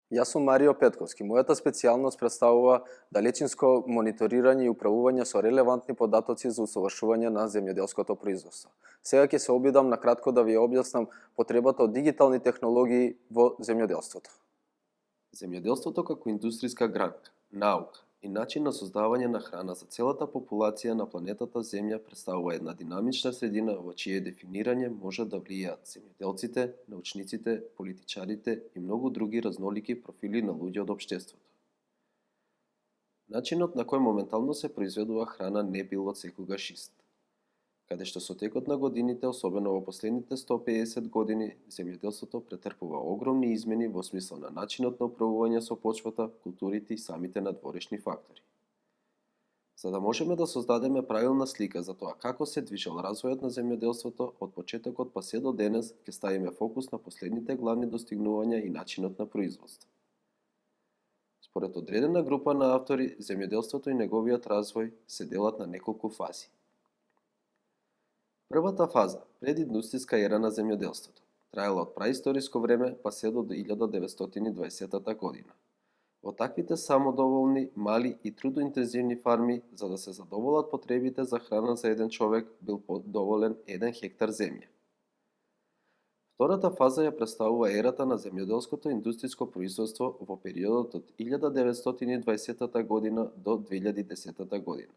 Јас сум Марио Петковски. Мојата специјалност представува далечинско мониторирање и управување со релевантни податоци за усовршување на земјоделското производство. Сега ќе се обидам на кратко да ви објаснам потребата од дигитални технологии во земјоделството. Земјоделството како индустријска гранка, наука и начин на создавање на храна за целата популација на планетата Земја представува една динамична средина во чие дефинирање може да влијаат земјоделците, научниците, политичарите и многу други разнолики профили на луѓе од општеството. Начинот на кој моментално се произведува храна не бил од секогаш ист, каде што со текот на годините, особено во последните 150 години, земјоделството претрпува огромни измени во смисла на начинот на управување со почвата, културите и самите надворешни фактори. За да можеме да создадеме правилна слика за тоа како се движел развојот на земјоделството од почетокот па се до денес, ќе ставиме фокус на последните главни достигнувања и начинот на производство. Според одредена група на автори, земјоделството и неговиот развој се делат на неколку фази. Првата фаза, прединдустријска ера на земјоделството, траела од праисториско време па се до 1920 година. Во таквите самодоволни, мали и трудоинтензивни фарми, за да се задоволат потребите за храна за еден човек, бил доволен 1 хектар земја. Втората фаза ја представува ерата на земјоделското индустријско производство во периодот од 1920 година до 2010 година.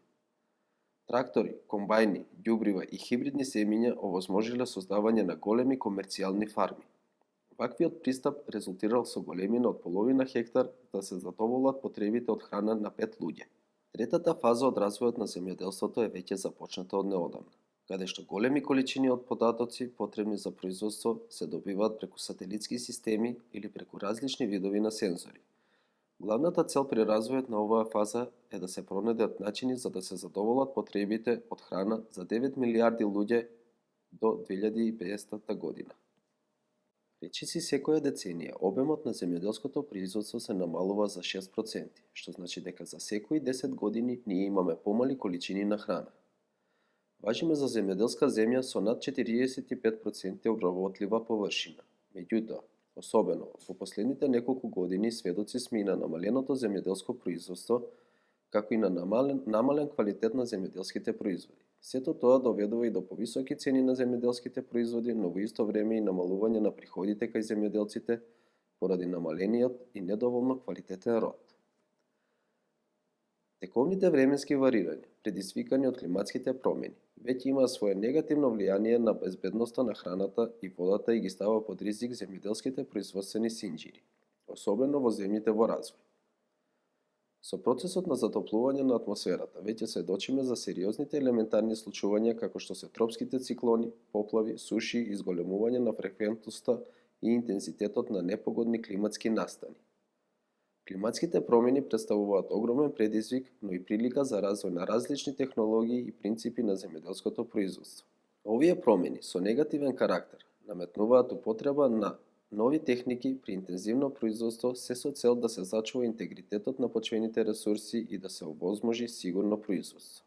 Трактори, комбајни, ѓубрива и хибридни семиња овозможиле создавање на големи комерцијални фарми. Ваквиот пристап резултирал со големина од половина хектар да се задоволат потребите од храна на 5 луѓе. Третата фаза од развојот на земјоделството е веќе започната од неодамна, каде што големи количини од податоци потребни за производство се добиваат преку сателитски системи или преку различни видови на сензори. Главната цел при развојот на оваа фаза е да се пронајдат начини за да се задоволат потребите од храна за 9 милијарди луѓе до 2050 година. Речиси секоја деценија, обемот на земјоделското производство се намалува за 6%, што значи дека за секои 10 години ние имаме помали количини на храна. Важиме за земјоделска земја со над 45% обработлива површина. Меѓутоа, особено во последните неколку години сведоци сме и на намаленото земјоделско производство, како и на намален квалитет на земјоделските производи. Сето тоа доведува и до повисоки цени на земјоделските производи, но во исто време и намалување на приходите кај земјоделците поради намалениот и недоволно квалитетен род. Тековните временски варирања, предизвикани од климатските промени, веќе имаа свое негативно влијание на безбедноста на храната и водата и ги става под ризик земјоделските производствени синџири, особено во земјите во развој. Со процесот на затоплување на атмосферата веќе сведочиме за сериозните елементарни случувања како што се тропските циклони, поплави, суши, изголемување на фреквентноста и интензитетот на непогодни климатски настани. Климатските промени представуваат огромен предизвик, но и прилика за развој на различни технологии и принципи на земјоделското производство. Овие промени со негативен карактер наметнуваат употреба на нови техники при интензивно производство се со цел да се зачува интегритетот на почвените ресурси и да се овозможи сигурно производство.